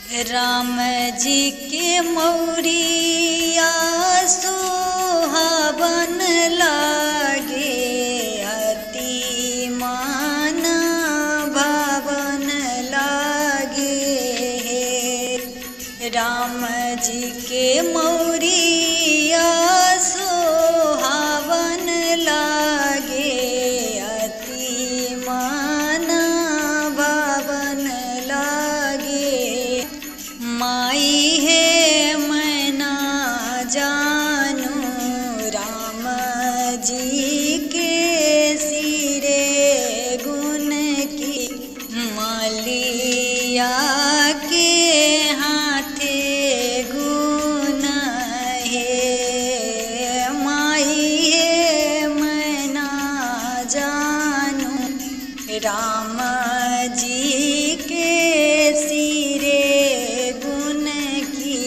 राम जी के मौरिया सुहावन लागे, अति मान भावन लागे। राम जी के मौरिया सुहावन लागे, अति मान भावन लागे। माई है मैं ना जानू राम जी के सिरे गुण की, मलिया के हाथे गुण है। माई है मैं ना जानू राम जी के सिरे गुण की,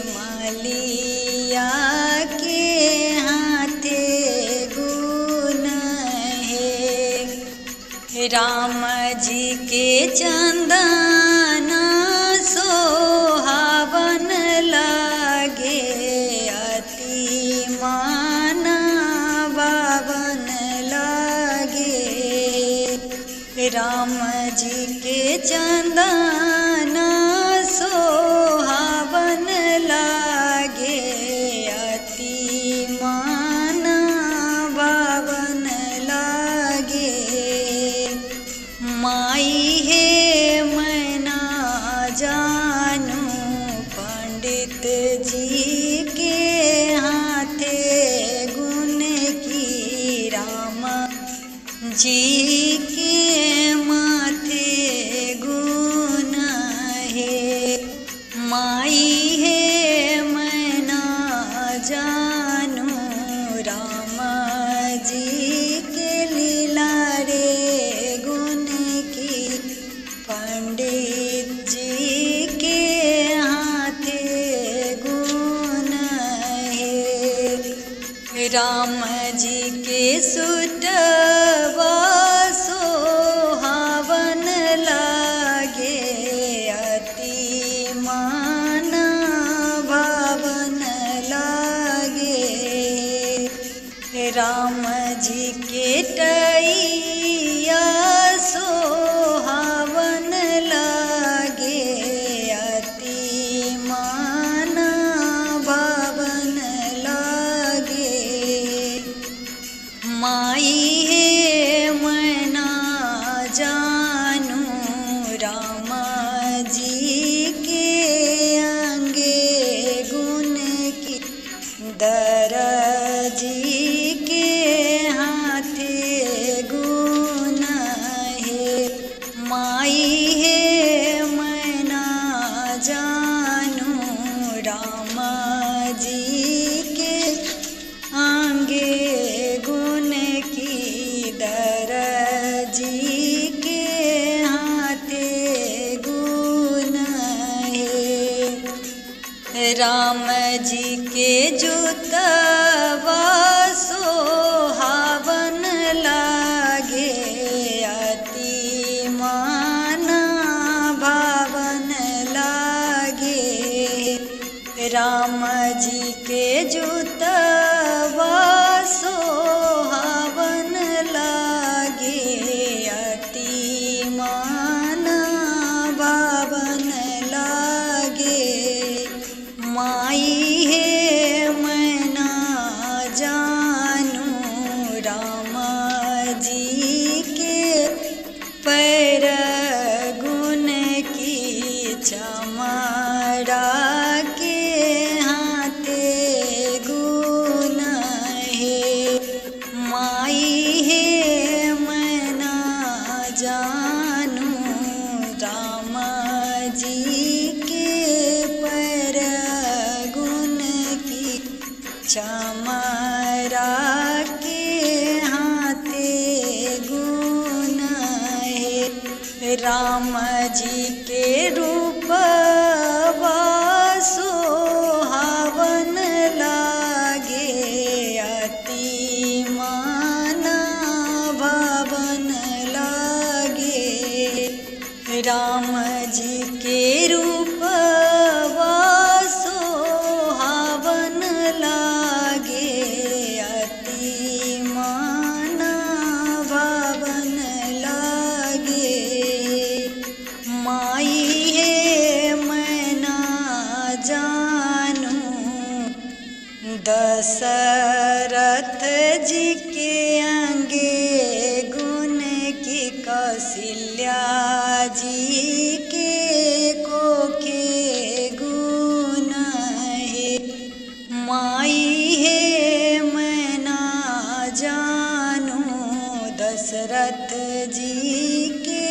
मलिया के हाथे गुण है। राम जी के चंदना सोहावन लागे, अति मान भावन लागे। राम जी के चंदना सोहावन लागे, अति मान भावन लागे। माई है मैं ना जानू पंडित जी के हाथे गुण की, राम जी के माथे गुण है। माई है मैं ना जानू राम जी के लीला रे गुण की, पंडित जी के हाथे गुण है। राम जी के सुटवा सोहावन लागे, अति मान भावन लागे। राम जी के टैया सोहावन लागे, अति मान भावन लागे। माई है मैं ना जानू राम जी के अंगे गुण की, दरजी के हाथे गुण है। माई है मैं ना जानू राम जी के आगे गुण की, दरजी के हाथे गुण है। राम जी के जूतवा सोहावन लागे, अति मान भावन लागे। राम जी के जूतवा सोहावन लागे, अति मान भावन लागे। माई है मैं ना जानू राम जी के पैर गुण की, चमड़ा के हाथे गुण है। माई है मैं ना जानू राम जी के पैर गुण की, चमड़ा के हाथे गुण है। राम जी के रूप दशरथ जी के अंगे गुण की कौशल्या जी के कोखे गुण है। माई है मैं ना जानू दशरथ जी के